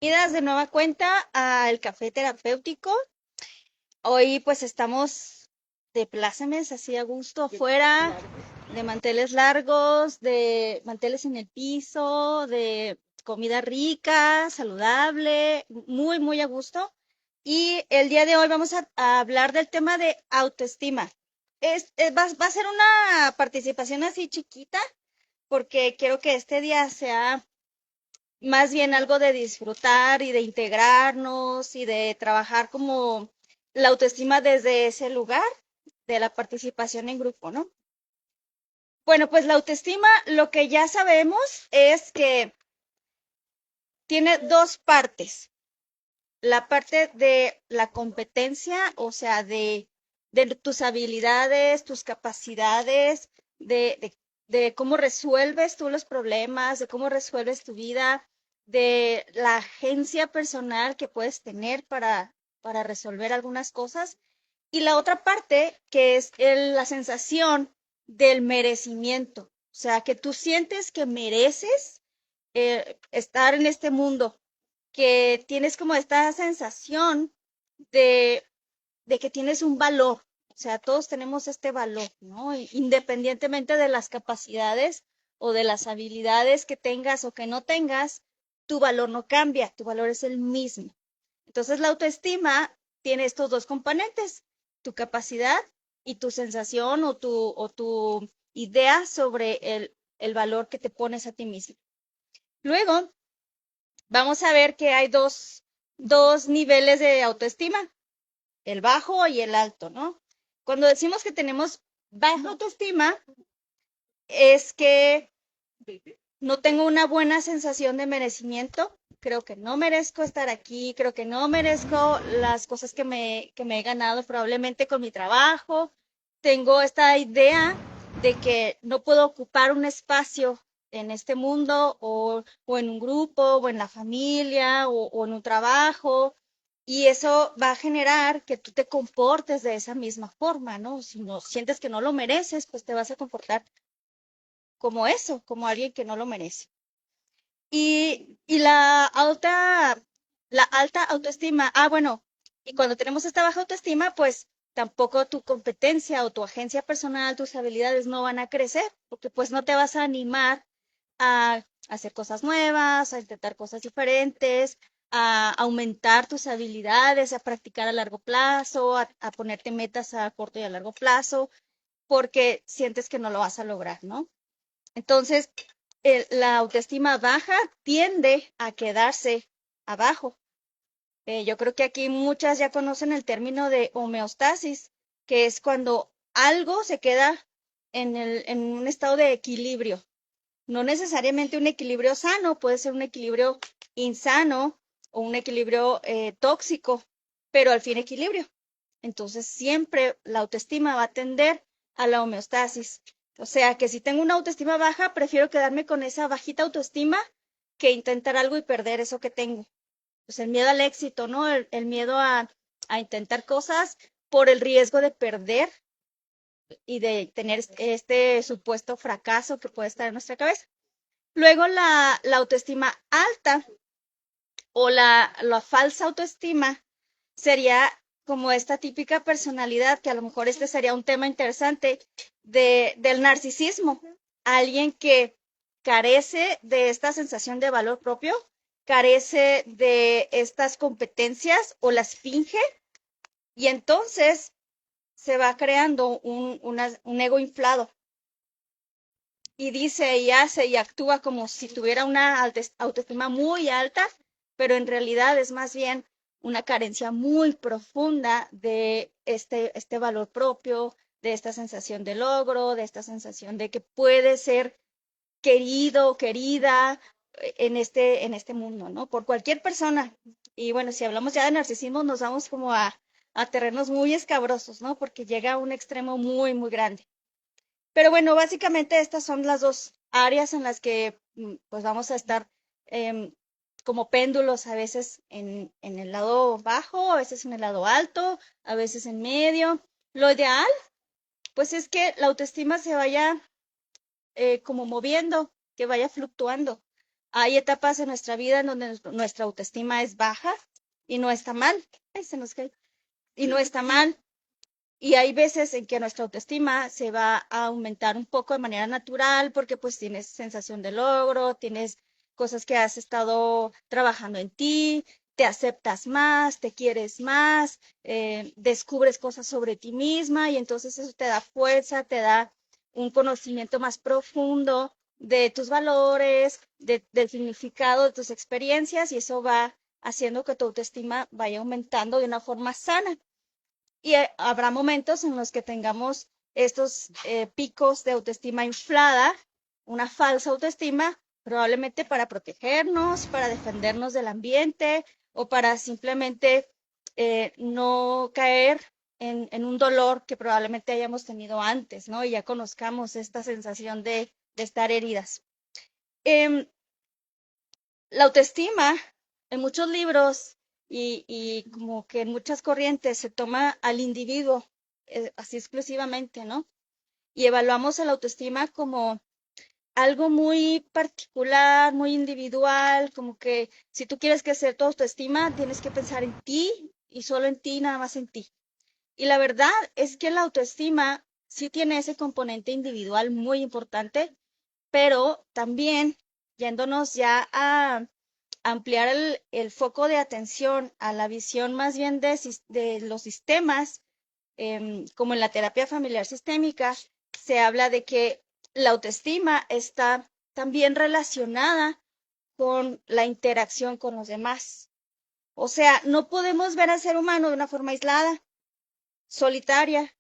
Bienvenidas de nueva cuenta al Café Terapéutico. Hoy pues estamos de plácemes, así a gusto afuera, de manteles largos, de manteles en el piso, de comida rica, saludable, muy, muy a gusto. Y el día de hoy vamos a hablar del tema de autoestima. Va a ser una participación así chiquita porque quiero que este día sea más bien algo de disfrutar y de integrarnos y de trabajar como la autoestima desde ese lugar de la participación en grupo, ¿no? Bueno, pues la autoestima, lo que ya sabemos es que tiene dos partes. La parte de la competencia, o sea, de tus habilidades, tus capacidades, de cómo resuelves tú los problemas, de cómo resuelves tu vida, de la agencia personal que puedes tener para resolver algunas cosas. Y la otra parte, que es la sensación del merecimiento, o sea, que tú sientes que mereces estar en este mundo, que tienes como esta sensación de, de que tienes un valor. O sea, todos tenemos este valor, ¿no? Independientemente de las capacidades o de las habilidades que tengas o que no tengas, tu valor no cambia, tu valor es el mismo. Entonces, la autoestima tiene estos dos componentes, tu capacidad y tu sensación o tu idea sobre el valor que te pones a ti mismo. Luego, vamos a ver que hay dos niveles de autoestima, el bajo y el alto, ¿no? Cuando decimos que tenemos baja autoestima, es que no tengo una buena sensación de merecimiento, creo que no merezco estar aquí, creo que no merezco las cosas que me he ganado probablemente con mi trabajo, tengo esta idea de que no puedo ocupar un espacio en este mundo o en un grupo o en la familia o en un trabajo y eso va a generar que tú te comportes de esa misma forma, ¿no? Si no sientes que no lo mereces, pues te vas a comportar como eso, como alguien que no lo merece. Y la alta autoestima, bueno, y cuando tenemos esta baja autoestima, pues tampoco tu competencia o tu agencia personal, tus habilidades no van a crecer, porque pues no te vas a animar a hacer cosas nuevas, a intentar cosas diferentes, a aumentar tus habilidades, a practicar a largo plazo, a ponerte metas a corto y a largo plazo, porque sientes que no lo vas a lograr, ¿no? Entonces, la autoestima baja tiende a quedarse abajo. Yo creo que aquí muchas ya conocen el término de homeostasis, que es cuando algo se queda en un estado de equilibrio. No necesariamente un equilibrio sano, puede ser un equilibrio insano o un equilibrio tóxico, pero al fin equilibrio. Entonces, siempre la autoestima va a tender a la homeostasis. O sea, que si tengo una autoestima baja, prefiero quedarme con esa bajita autoestima que intentar algo y perder eso que tengo. Pues el miedo al éxito, ¿no? El miedo a intentar cosas por el riesgo de perder y de tener este supuesto fracaso que puede estar en nuestra cabeza. Luego la autoestima alta o la falsa autoestima sería como esta típica personalidad, que a lo mejor este sería un tema interesante, del narcisismo. Alguien que carece de esta sensación de valor propio, carece de estas competencias o las finge y entonces se va creando un ego inflado y dice y hace y actúa como si tuviera una autoestima muy alta, pero en realidad es más bien una carencia muy profunda de este valor propio, de esta sensación de logro, de esta sensación de que puede ser querido, querida en este mundo, ¿no? Por cualquier persona. Y bueno, si hablamos ya de narcisismo, nos vamos como a terrenos muy escabrosos, ¿no? Porque llega a un extremo muy, muy grande. Pero bueno, básicamente estas son las dos áreas en las que pues vamos a estar eh, como péndulos, a veces en el lado bajo, a veces en el lado alto, a veces en medio. Lo ideal, pues es que la autoestima se vaya como moviendo, que vaya fluctuando. hay etapas en nuestra vida en donde nuestra autoestima es baja y no está mal. Ay, se nos cae. Y no está mal. Y hay veces en que nuestra autoestima se va a aumentar un poco de manera natural porque pues tienes sensación de logro, tienes cosas que has estado trabajando en ti, te aceptas más, te quieres más, descubres cosas sobre ti misma y entonces eso te da fuerza, te da un conocimiento más profundo de tus valores, del significado de tus experiencias y eso va haciendo que tu autoestima vaya aumentando de una forma sana. Y habrá momentos en los que tengamos estos picos de autoestima inflada, una falsa autoestima, probablemente para protegernos, para defendernos del ambiente o para simplemente no caer en un dolor que probablemente hayamos tenido antes, ¿no? Y ya conozcamos esta sensación de estar heridas. La autoestima en muchos libros y como que en muchas corrientes se toma al individuo así exclusivamente, ¿no? Y evaluamos a la autoestima como algo muy particular, muy individual, como que si tú quieres crecer tu autoestima, tienes que pensar en ti y solo en ti, nada más en ti. Y la verdad es que la autoestima sí tiene ese componente individual muy importante, pero también yéndonos ya a ampliar el foco de atención a la visión más bien de los sistemas, como en la terapia familiar sistémica, se habla de que la autoestima está también relacionada con la interacción con los demás. O sea, no podemos ver al ser humano de una forma aislada, solitaria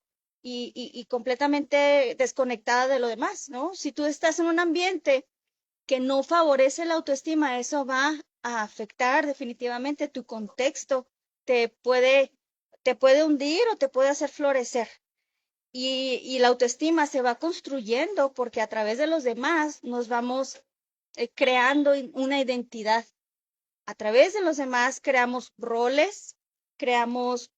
y completamente desconectada de lo demás, ¿no? Si tú estás en un ambiente que no favorece la autoestima, eso va a afectar definitivamente tu contexto, te puede, te puede hundir o te puede hacer florecer. Y la autoestima se va construyendo porque a través de los demás nos vamos creando una identidad. A través de los demás creamos roles, creamos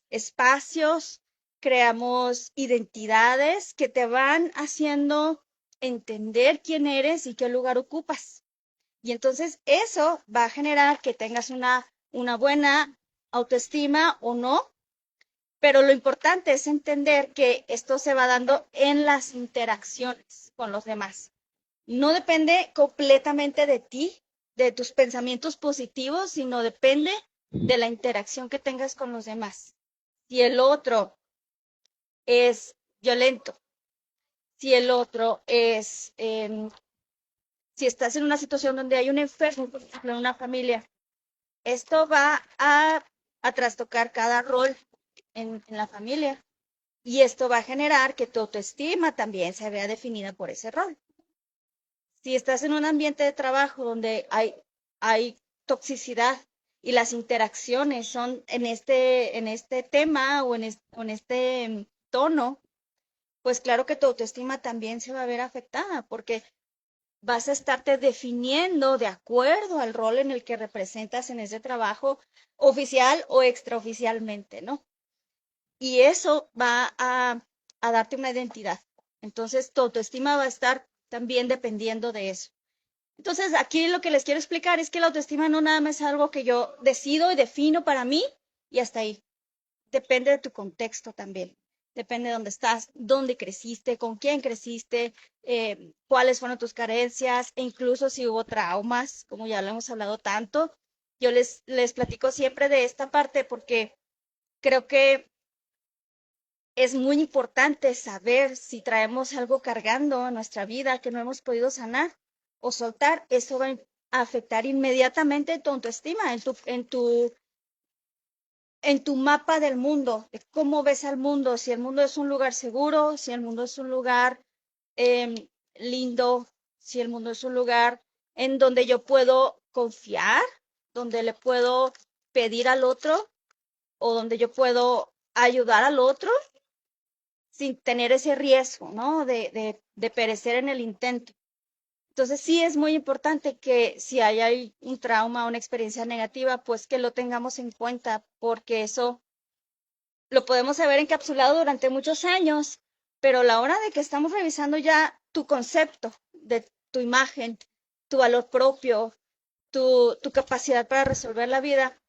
espacios, creamos identidades que te van haciendo entender quién eres y qué lugar ocupas. Y entonces eso va a generar que tengas una buena autoestima o no, pero lo importante es entender que esto se va dando en las interacciones con los demás. No depende completamente de ti, de tus pensamientos positivos, sino depende de la interacción que tengas con los demás. Si el otro es violento, si el otro es, si estás en una situación donde hay un enfermo, por ejemplo, en una familia, esto va a trastocar cada rol en la familia y esto va a generar que tu autoestima también se vea definida por ese rol. Si estás en un ambiente de trabajo donde hay toxicidad y las interacciones son en este tema o en este tono, pues claro que tu autoestima también se va a ver afectada porque vas a estarte definiendo de acuerdo al rol en el que representas en ese trabajo oficial o extraoficialmente, ¿no? Y eso va a darte una identidad. Entonces, tu autoestima va a estar también dependiendo de eso. Entonces, aquí lo que les quiero explicar es que la autoestima no nada más es algo que yo decido y defino para mí y hasta ahí. Depende de tu contexto también. Depende de dónde estás, dónde creciste, con quién creciste, cuáles fueron tus carencias e incluso si hubo traumas, como ya lo hemos hablado tanto. Yo les platico siempre de esta parte porque creo que es muy importante saber si traemos algo cargando en nuestra vida que no hemos podido sanar o soltar. Eso va a afectar inmediatamente tu autoestima, en tu mapa del mundo, de cómo ves al mundo, si el mundo es un lugar seguro, si el mundo es un lugar lindo, si el mundo es un lugar en donde yo puedo confiar, donde le puedo pedir al otro o donde yo puedo ayudar al otro sin tener ese riesgo, ¿no? De perecer en el intento. Entonces sí es muy importante que si hay un trauma, una experiencia negativa, pues que lo tengamos en cuenta, porque eso lo podemos haber encapsulado durante muchos años, pero a la hora de que estamos revisando ya tu concepto de tu imagen, tu valor propio, tu capacidad para resolver la vida,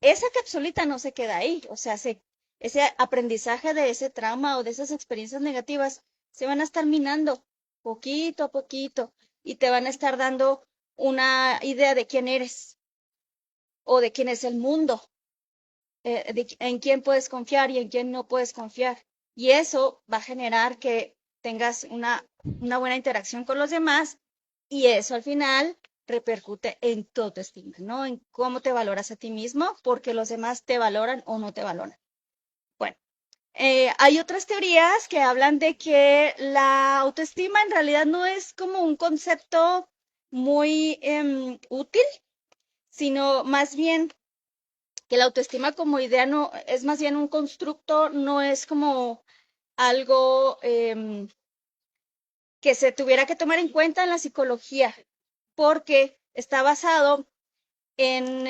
esa capsulita no se queda ahí. O sea, ese aprendizaje de ese trauma o de esas experiencias negativas se van a estar minando poquito a poquito y te van a estar dando una idea de quién eres o de quién es el mundo, en quién puedes confiar y en quién no puedes confiar. Y eso va a generar que tengas una buena interacción con los demás y eso al final repercute en tu autoestima, ¿no? En cómo te valoras a ti mismo, porque los demás te valoran o no te valoran. Bueno, hay otras teorías que hablan de que la autoestima en realidad no es como un concepto muy útil, sino más bien que la autoestima como idea no es más bien un constructo, no es como algo que se tuviera que tomar en cuenta en la psicología, porque está basado en,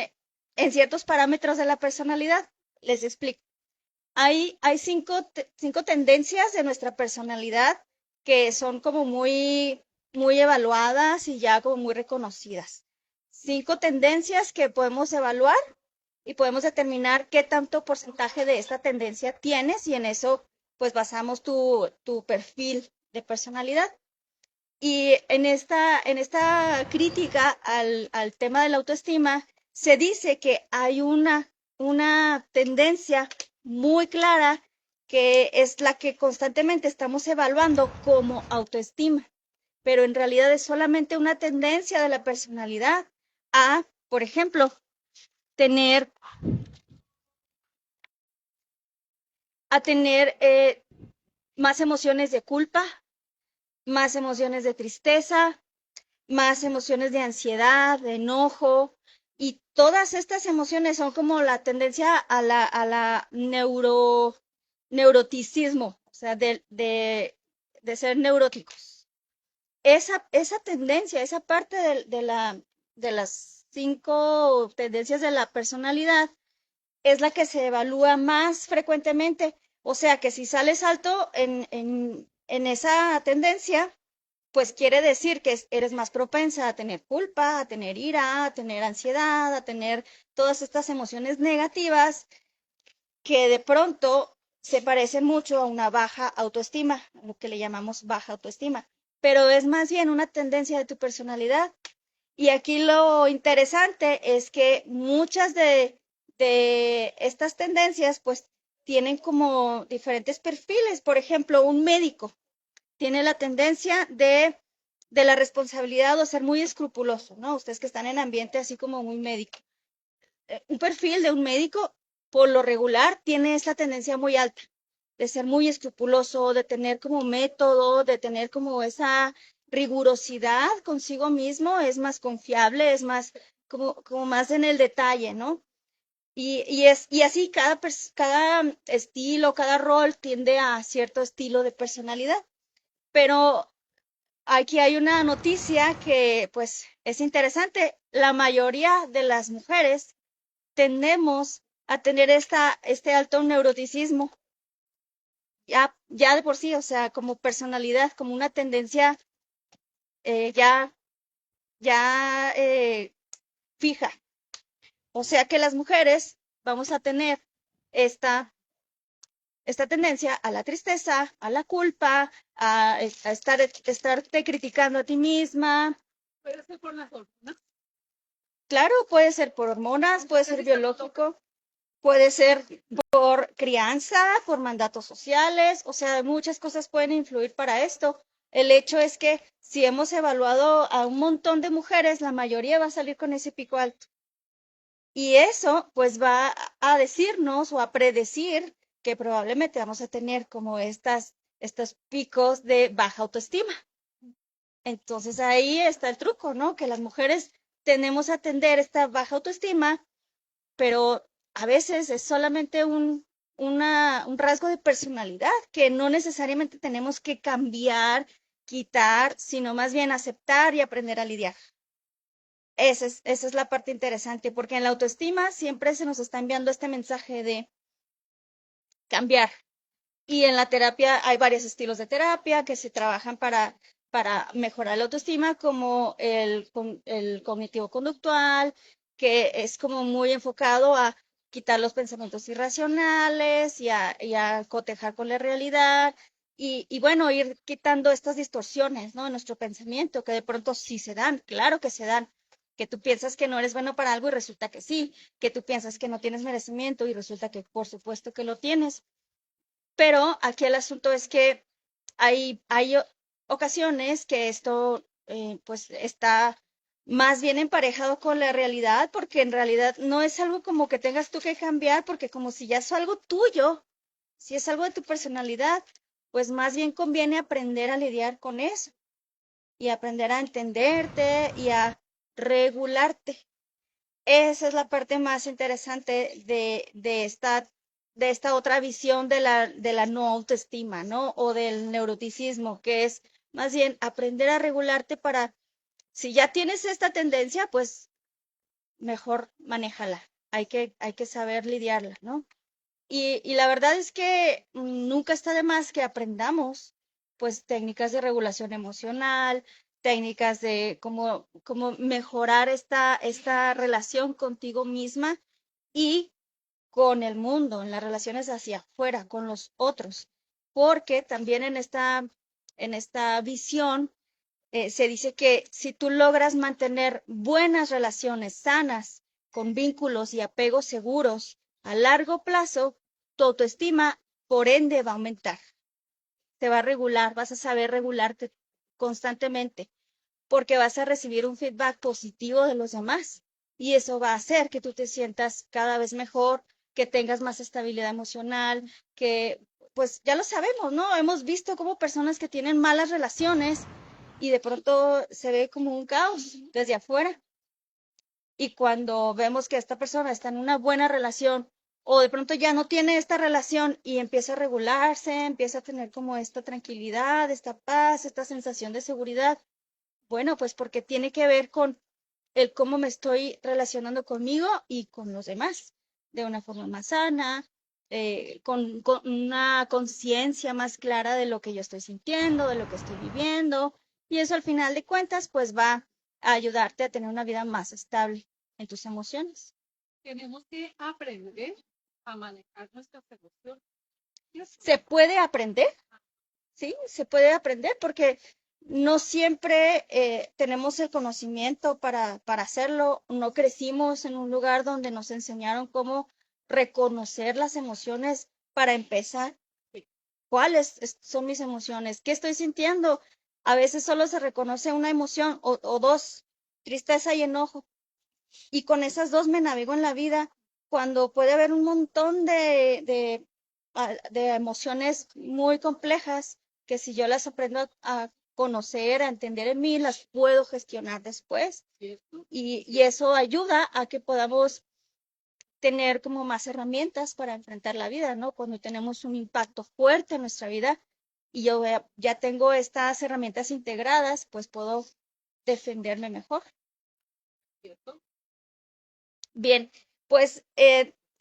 en ciertos parámetros de la personalidad. Les explico. Hay cinco tendencias de nuestra personalidad que son como muy evaluadas y ya como muy reconocidas. 5 tendencias que podemos evaluar y podemos determinar qué tanto porcentaje de esta tendencia tienes y en eso pues basamos tu perfil de personalidad. Y en esta crítica al tema de la autoestima, se dice que hay una tendencia muy clara que es la que constantemente estamos evaluando como autoestima, pero en realidad es solamente una tendencia de la personalidad a, por ejemplo, tener, a tener más emociones de culpa, más emociones de tristeza, más emociones de ansiedad, de enojo, y todas estas emociones son como la tendencia a la neuroticismo, o sea, de ser neuróticos. Esa tendencia, esa parte de las 5 tendencias de la personalidad es la que se evalúa más frecuentemente. O sea que si sales alto en esa tendencia, pues quiere decir que eres más propensa a tener culpa, a tener ira, a tener ansiedad, a tener todas estas emociones negativas que de pronto se parecen mucho a una baja autoestima, lo que le llamamos baja autoestima, pero es más bien una tendencia de tu personalidad. Y aquí lo interesante es que muchas de estas tendencias pues tienen como diferentes perfiles. Por ejemplo, un médico tiene la tendencia de la responsabilidad o ser muy escrupuloso, ¿no? Ustedes que están en ambiente así como muy médico. Un perfil de un médico, por lo regular, tiene esta tendencia muy alta, de ser muy escrupuloso, de tener como método, de tener como esa rigurosidad consigo mismo, es más confiable, es más como más en el detalle, ¿no? Y así cada estilo, cada rol tiende a cierto estilo de personalidad. Pero aquí hay una noticia que pues es interesante. La mayoría de las mujeres tendemos a tener este alto neuroticismo, ya de por sí, o sea, como personalidad, como una tendencia eh, ya, ya fija. O sea que las mujeres vamos a tener esta, esta tendencia a la tristeza, a la culpa, a estarte criticando a ti misma. Puede ser por las hormonas. Claro, puede ser por hormonas, puede ser biológico, puede ser por crianza, por mandatos sociales, o sea, muchas cosas pueden influir para esto. El hecho es que si hemos evaluado a un montón de mujeres, la mayoría va a salir con ese pico alto. Y eso pues va a decirnos o a predecir que probablemente vamos a tener como estos picos de baja autoestima. Entonces ahí está el truco, ¿no? Que las mujeres tenemos a atender esta baja autoestima, pero a veces es solamente un rasgo de personalidad que no necesariamente tenemos que cambiar, quitar, sino más bien aceptar y aprender a lidiar. Esa es la parte interesante, porque en la autoestima siempre se nos está enviando este mensaje de cambiar. Y en la terapia hay varios estilos de terapia que se trabajan para mejorar la autoestima, como el cognitivo conductual, que es como muy enfocado a quitar los pensamientos irracionales y a cotejar con la realidad y bueno, ir quitando estas distorsiones, ¿no? En nuestro pensamiento, que de pronto sí se dan, claro que se dan, que tú piensas que no eres bueno para algo y resulta que sí, que tú piensas que no tienes merecimiento y resulta que por supuesto que lo tienes. Pero aquí el asunto es que hay ocasiones que esto pues está más bien emparejado con la realidad, porque en realidad no es algo como que tengas tú que cambiar, porque como si ya es algo tuyo, si es algo de tu personalidad, pues más bien conviene aprender a lidiar con eso y aprender a entenderte y a regularte. Esa es la parte más interesante de esta otra visión de la no autoestima, ¿no? O del neuroticismo, que es más bien aprender a regularte para, si ya tienes esta tendencia, pues mejor manéjala. Hay que saber lidiarla, ¿no? Y la verdad es que nunca está de más que aprendamos, pues, técnicas de regulación emocional, técnicas de cómo mejorar esta relación contigo misma y con el mundo, en las relaciones hacia afuera, con los otros. Porque también en esta visión se dice que si tú logras mantener buenas relaciones sanas, con vínculos y apegos seguros a largo plazo, tu autoestima, por ende, va a aumentar. Te va a regular, vas a saber regularte constantemente, porque vas a recibir un feedback positivo de los demás. Y eso va a hacer que tú te sientas cada vez mejor, que tengas más estabilidad emocional, que pues ya lo sabemos, ¿no? Hemos visto cómo personas que tienen malas relaciones y de pronto se ve como un caos desde afuera. Y cuando vemos que esta persona está en una buena relación o de pronto ya no tiene esta relación y empieza a regularse, empieza a tener como esta tranquilidad, esta paz, esta sensación de seguridad, bueno, pues porque tiene que ver con el cómo me estoy relacionando conmigo y con los demás de una forma más sana, con una conciencia más clara de lo que yo estoy sintiendo, de lo que estoy viviendo. Y eso al final de cuentas, pues va a ayudarte a tener una vida más estable en tus emociones. Tenemos que aprender a manejar nuestras emociones. Se puede aprender, ¿sí? Se puede aprender porque no siempre tenemos el conocimiento para hacerlo. No crecimos en un lugar donde nos enseñaron cómo reconocer las emociones para empezar. ¿Cuáles son mis emociones? ¿Qué estoy sintiendo? A veces solo se reconoce una emoción o dos, tristeza y enojo. Y con esas dos me navego en la vida cuando puede haber un montón de emociones muy complejas que si yo las aprendo a conocer, a entender en mí, las puedo gestionar después. Y eso ayuda a que podamos tener como más herramientas para enfrentar la vida, ¿no? Cuando tenemos un impacto fuerte en nuestra vida y yo ya tengo estas herramientas integradas, pues puedo defenderme mejor. ¿Cierto? Bien, pues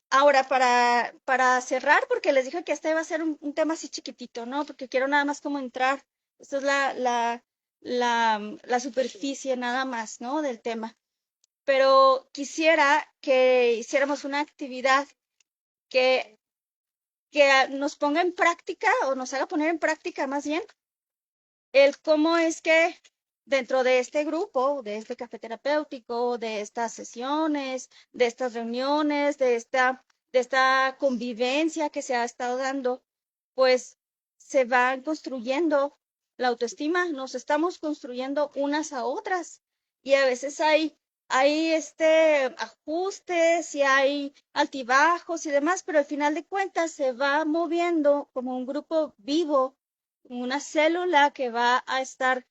ahora para cerrar, porque les dije que este va a ser un tema así chiquitito, ¿no? Porque quiero nada más como entrar, esto es la superficie nada más, ¿no? Del tema. Pero quisiera que hiciéramos una actividad que, que nos ponga en práctica o nos haga poner en práctica más bien el cómo es que dentro de este grupo, de este café terapéutico, de estas sesiones, de estas reuniones, de esta convivencia que se ha estado dando, pues se va construyendo la autoestima, nos estamos construyendo unas a otras y a veces hay ajustes y hay altibajos y demás, pero al final de cuentas se va moviendo como un grupo vivo, una célula que va a estar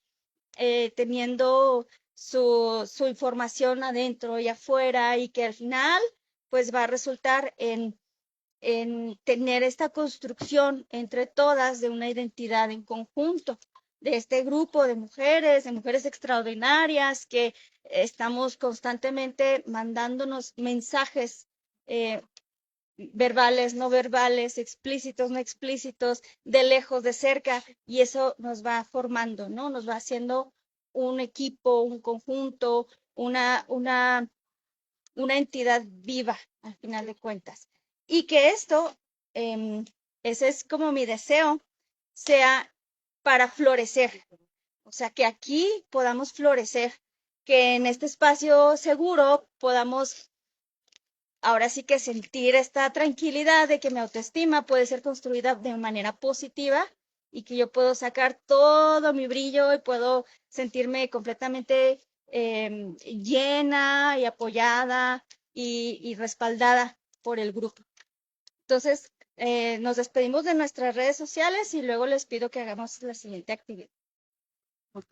teniendo su información adentro y afuera y que al final pues va a resultar en tener esta construcción entre todas de una identidad en conjunto, de este grupo de mujeres extraordinarias que estamos constantemente mandándonos mensajes verbales, no verbales, explícitos, no explícitos, de lejos, de cerca, y eso nos va formando, ¿no? Nos va haciendo un equipo, un conjunto, una entidad viva, al final de cuentas. Y que esto, ese es como mi deseo, sea para florecer. O sea, que aquí podamos florecer, que en este espacio seguro podamos ahora sí que sentir esta tranquilidad de que mi autoestima puede ser construida de manera positiva y que yo puedo sacar todo mi brillo y puedo sentirme completamente llena y apoyada y respaldada por el grupo. Entonces, nos despedimos de nuestras redes sociales y luego les pido que hagamos la siguiente actividad. Ok.